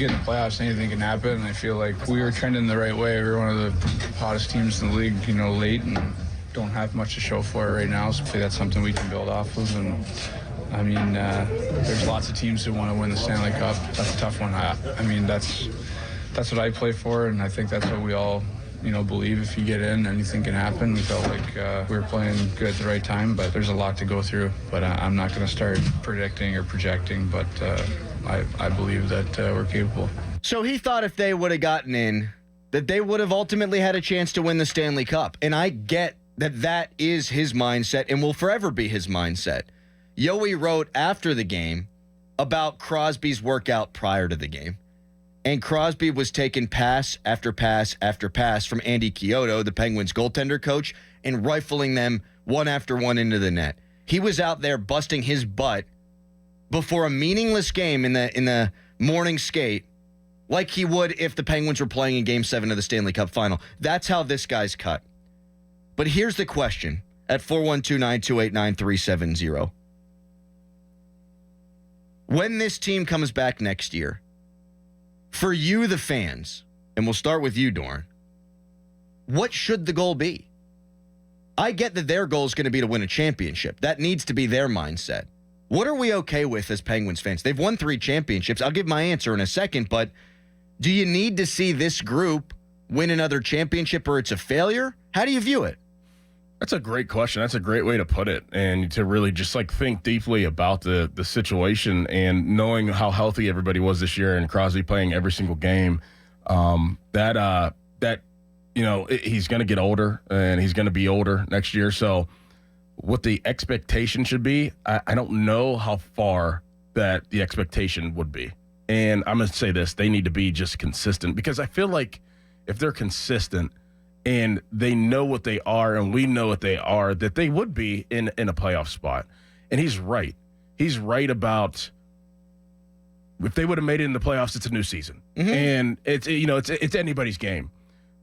Get in the playoffs, anything can happen, and I feel like we were trending the right way. We were one of the hottest teams in the league, late, and don't have much to show for it right now, so hopefully that's something we can build off of. And I mean, there's lots of teams who want to win the Stanley Cup. That's a tough one. I mean, that's what I play for, and I think that's what we all believe. If you get in, anything can happen. We felt like we were playing good at the right time, but there's a lot to go through. But I'm not going to start predicting or projecting, but I believe that we're capable. So he thought if they would have gotten in, that they would have ultimately had a chance to win the Stanley Cup. And I get that is his mindset and will forever be his mindset. Yoey wrote after the game about Crosby's workout prior to the game. And Crosby was taking pass after pass after pass from Andy Chiodo, the Penguins goaltender coach, and rifling them one after one into the net. He was out there busting his butt before a meaningless game in the morning skate, like he would if the Penguins were playing in Game 7 of the Stanley Cup Final. That's how this guy's cut. But here's the question at 412-928-9370. When this team comes back next year, for you, the fans, and we'll start with you, Dorin, what should the goal be? I get that their goal is going to be to win a championship. That needs to be their mindset. What are we okay with as Penguins fans? They've won 3 championships. I'll give my answer in a second, but do you need to see this group win another championship or it's a failure? How do you view it? That's a great question. That's a great way to put it, and to really just think deeply about the situation and knowing how healthy everybody was this year and Crosby playing every single game. He's going to get older and he's going to be older next year. So what the expectation should be, I don't know how far that the expectation would be. And I'm going to say this, they need to be just consistent, because I feel like if they're consistent and they know what they are and we know what they are, that they would be in a playoff spot. And he's right. He's right about if they would have made it in the playoffs, it's a new season. Mm-hmm. And it's anybody's game.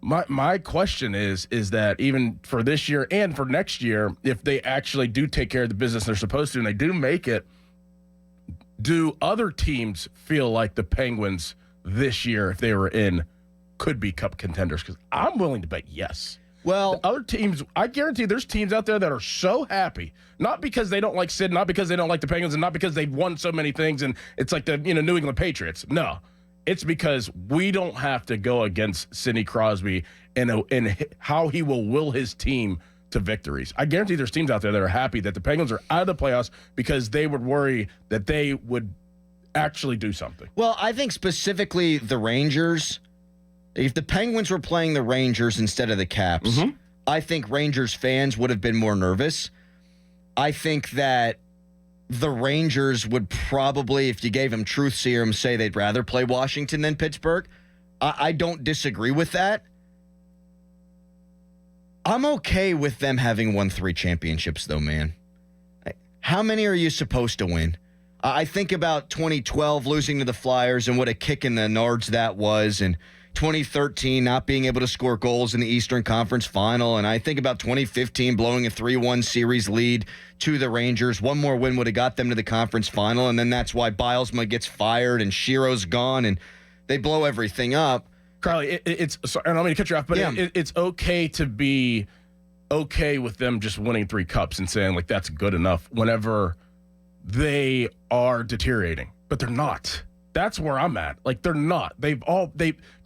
My question is that even for this year and for next year, if they actually do take care of the business they're supposed to and they do make it, do other teams feel like the Penguins this year, if they were in, could be cup contenders? Because I'm willing to bet yes. Well, the other teams, I guarantee there's teams out there that are so happy, not because they don't like Sid, not because they don't like the Penguins, and not because they've won so many things and it's like the New England Patriots. No, it's because we don't have to go against Sidney Crosby and how he will his team to victories. I guarantee there's teams out there that are happy that the Penguins are out of the playoffs because they would worry that they would actually do something. Well, I think specifically the Rangers. If the Penguins were playing the Rangers instead of the Caps, mm-hmm. I think Rangers fans would have been more nervous. I think that the Rangers would probably, if you gave them truth serum, say they'd rather play Washington than Pittsburgh. I don't disagree with that. I'm okay with them having won 3 championships, though, man. How many are you supposed to win? I think about 2012 losing to the Flyers and what a kick in the nards that was, and 2013 not being able to score goals in the Eastern Conference Final, and I think about 2015 blowing a 3-1 series lead to the Rangers. One more win would have got them to the conference final, and then that's why Bilesma gets fired and Shiro's gone, and they blow everything up. Crowley, it's sorry, I don't mean to cut you off, but yeah. It's okay to be okay with them just winning 3 cups and saying, that's good enough whenever they are deteriorating, but they're not. That's where I'm at. They're not.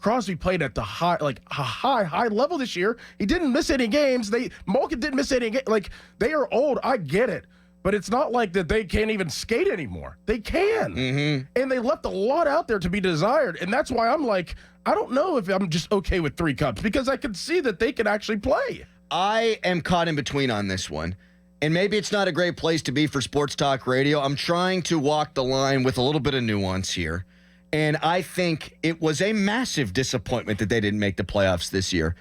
Crosby played at the high level this year. He didn't miss any games. Malkin didn't miss any games. They are old. I get it. But it's not like that they can't even skate anymore. They can. Mm-hmm. And they left a lot out there to be desired. And that's why I'm I don't know if I'm just okay with 3 cups, because I can see that they can actually play. I am caught in between on this one. And maybe it's not a great place to be for sports talk radio. I'm trying to walk the line with a little bit of nuance here. And I think it was a massive disappointment that they didn't make the playoffs this year,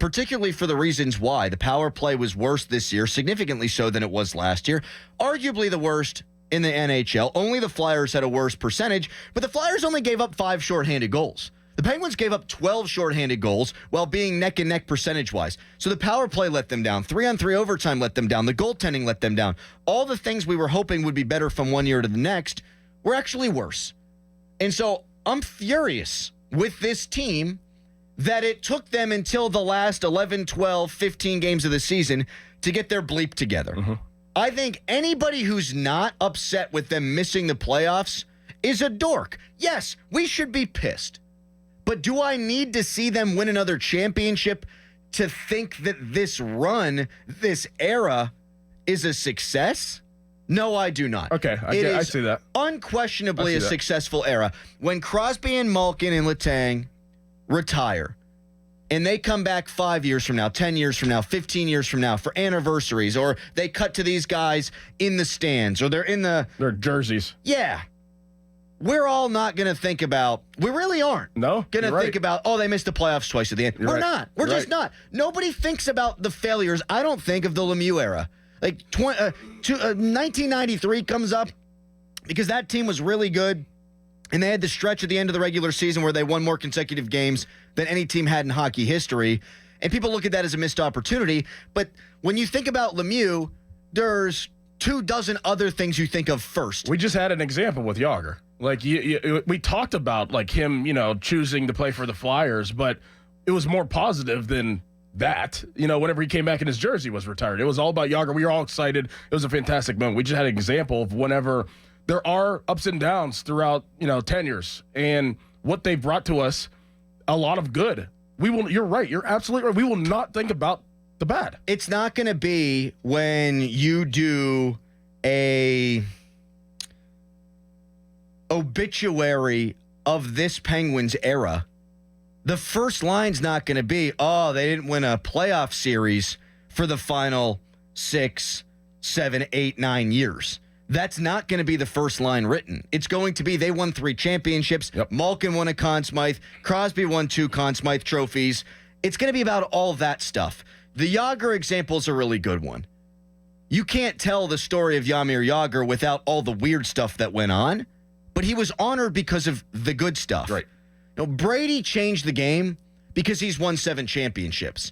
particularly for the reasons why. The power play was worse this year, significantly so than it was last year. Arguably the worst in the NHL. Only the Flyers had a worse percentage, but the Flyers only gave up 5 shorthanded goals. The Penguins gave up 12 shorthanded goals while being neck-and-neck percentage-wise. So the power play let them down. 3-on-3 overtime let them down. The goaltending let them down. All the things we were hoping would be better from one year to the next were actually worse. And so I'm furious with this team that it took them until the last 11, 12, 15 games of the season to get their bleep together. Mm-hmm. I think anybody who's not upset with them missing the playoffs is a dork. Yes, we should be pissed. But do I need to see them win another championship to think that this run, this era, is a success? No, I do not. Okay, I see that. Unquestionably a successful era. When Crosby and Malkin and Letang retire, and they come back 5 years from now, 10 years from now, 15 years from now for anniversaries, or they cut to these guys in the stands, or they're in the... Their jerseys. Yeah. We're all not going to think about... We really aren't. No, going to think about, oh, they missed the playoffs twice at the end. We're not. We're just not. Nobody thinks about the failures, I don't think, of the Lemieux era. Like, 1993 comes up because that team was really good, and they had the stretch at the end of the regular season where they won more consecutive games than any team had in hockey history. And people look at that as a missed opportunity. But when you think about Lemieux, there's 24 other things you think of first. We just had an example with Jágr. Like, we talked about, like, him, choosing to play for the Flyers, but it was more positive than that. Whenever he came back and his jersey was retired. It was all about Jágr. We were all excited. It was a fantastic moment. We just had an example of whenever there are ups and downs throughout, tenures, and what they've brought to us, a lot of good. You're right. You're absolutely right. We will not think about the bad. It's not going to be when you do a obituary of this Penguins era. The first line's not going to be, oh, they didn't win a playoff series for the final 6, 7, 8, 9 years. That's not going to be the first line written. It's going to be they won 3 championships. Yep. Malkin won a Conn Smythe. Crosby won 2 Conn Smythe trophies. It's going to be about all that stuff. The Jágr example is a really good one. You can't tell the story of Jaromir Jágr without all the weird stuff that went on, but he was honored because of the good stuff. Right. Brady changed the game because he's won 7 championships.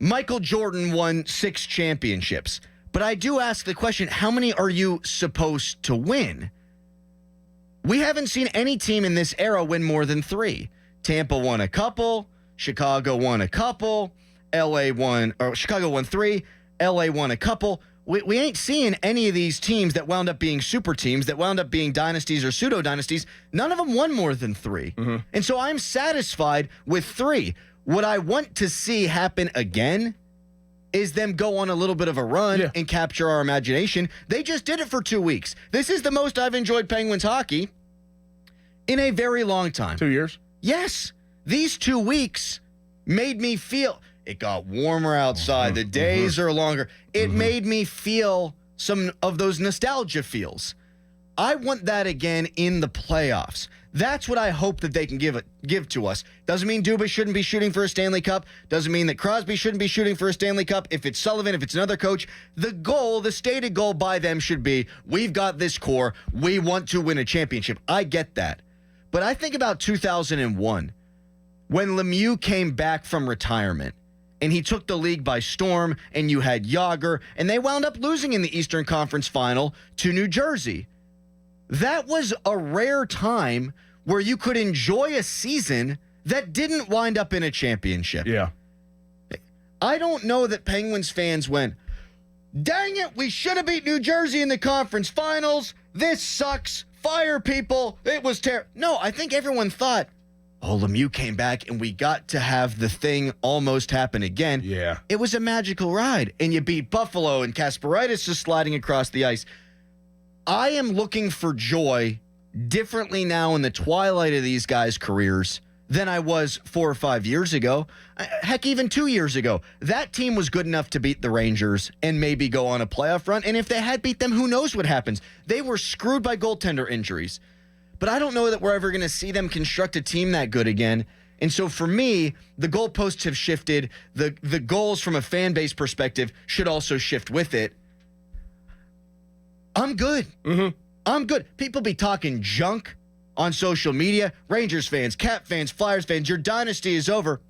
Michael Jordan won 6 championships. But I do ask the question, how many are you supposed to win? We haven't seen any team in this era win more than 3. Tampa won a couple. Chicago won a couple. Chicago won 3. LA won a couple. We ain't seeing any of these teams that wound up being super teams, that wound up being dynasties or pseudo-dynasties. None of them won more than 3. Mm-hmm. And so I'm satisfied with 3. What I want to see happen again is them go on a little bit of a run and capture our imagination. They just did it for 2 weeks. This is the most I've enjoyed Penguins hockey in a very long time. 2 years? Yes. These 2 weeks made me feel... It got warmer outside. The days are longer. It made me feel some of those nostalgia feels. I want that again in the playoffs. That's what I hope that they can give to us. Doesn't mean Dubas shouldn't be shooting for a Stanley Cup. Doesn't mean that Crosby shouldn't be shooting for a Stanley Cup. If it's Sullivan, if it's another coach, the stated goal by them should be, we've got this core. We want to win a championship. I get that. But I think about 2001, when Lemieux came back from retirement, and he took the league by storm, and you had Jágr, and they wound up losing in the Eastern Conference Final to New Jersey. That was a rare time where you could enjoy a season that didn't wind up in a championship. Yeah. I don't know that Penguins fans went, dang it, we should have beat New Jersey in the conference finals. This sucks. Fire people. It was terrible. No, I think everyone thought, oh, Lemieux came back and we got to have the thing almost happen again. Yeah. It was a magical ride. And you beat Buffalo and Kasparaitis just sliding across the ice. I am looking for joy differently now in the twilight of these guys' careers than I was 4 or 5 years ago. Heck, even 2 years ago. That team was good enough to beat the Rangers and maybe go on a playoff run. And if they had beat them, who knows what happens? They were screwed by goaltender injuries. But I don't know that we're ever going to see them construct a team that good again. And so for me, the goalposts have shifted. The goals from a fan base perspective should also shift with it. I'm good. I'm good. People be talking junk on social media. Rangers fans, Cap fans, Flyers fans, your dynasty is over.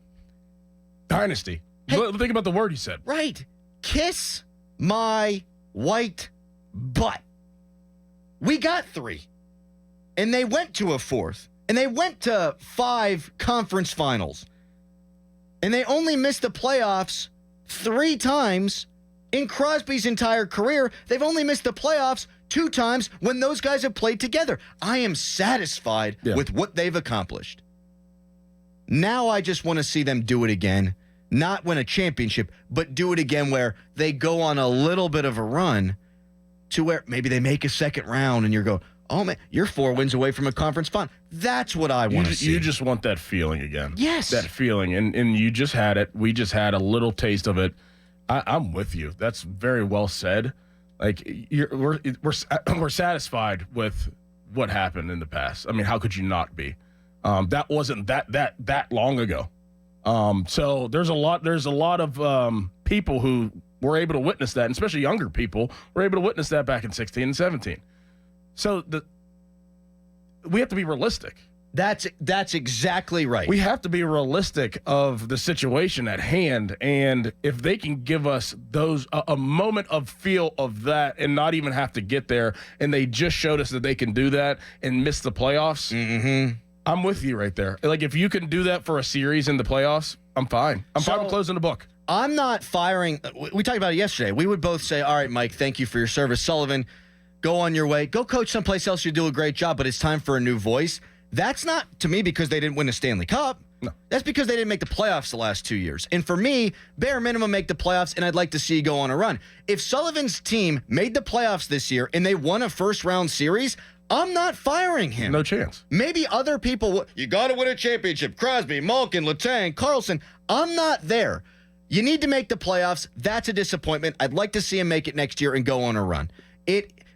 Dynasty. Hey, think about the word you said. Right. Kiss my white butt. We got 3. And they went to a 4th. And they went to 5 conference finals. And they only missed the playoffs 3 times in Crosby's entire career. They've only missed the playoffs 2 times when those guys have played together. I am satisfied with what they've accomplished. Now I just want to see them do it again. Not win a championship, but do it again where they go on a little bit of a run to where maybe they make a second round and you're going, oh, man, you're 4 wins away from a conference final. That's what I want to see. You just want that feeling again. Yes. That feeling. And you just had it. We just had a little taste of it. I'm with you. That's very well said. Like, we're satisfied with what happened in the past. I mean, how could you not be? That wasn't that long ago. So there's a lot of people who were able to witness that, and especially younger people were able to witness that back in 16 and 17. So we have to be realistic. That's exactly right. We have to be realistic of the situation at hand, and if they can give us a moment of feel of that and not even have to get there, and they just showed us that they can do that and miss the playoffs, I'm with you right there. Like, if you can do that for a series in the playoffs, I'm fine. I'm fine with closing the book. I'm not firing. We talked about it yesterday. We would both say, all right, Mike, thank you for your service. Sullivan, go on your way. Go coach someplace else. You do a great job, but it's time for a new voice. That's not, to me, because they didn't win a Stanley Cup. No. That's because they didn't make the playoffs the last 2 years. And for me, bare minimum, make the playoffs, and I'd like to see you go on a run. If Sullivan's team made the playoffs this year and they won a first-round series, I'm not firing him. No chance. Maybe other people would. You got to win a championship. Crosby, Malkin, Letang, Carlson. I'm not there. You need to make the playoffs. That's a disappointment. I'd like to see him make it next year and go on a run.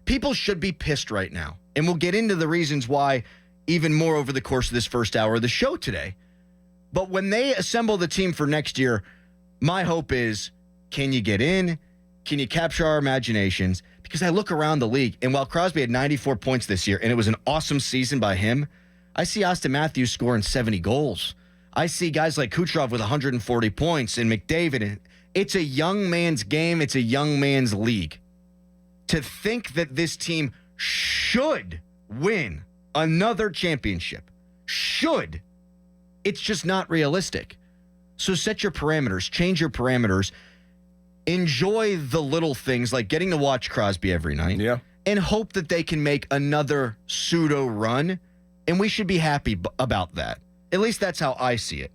People should be pissed right now. And we'll get into the reasons why even more over the course of this first hour of the show today. But when they assemble the team for next year, my hope is, can you get in? Can you capture our imaginations? Because I look around the league, and while Crosby had 94 points this year, and it was an awesome season by him, I see Austin Matthews scoring 70 goals. I see guys like Kucherov with 140 points and McDavid. It's a young man's game. It's a young man's league. To think that this team should win another championship, it's just not realistic. So set your parameters, change your parameters, enjoy the little things like getting to watch Crosby every night, and hope that they can make another pseudo run, and we should be happy about that. At least that's how I see it.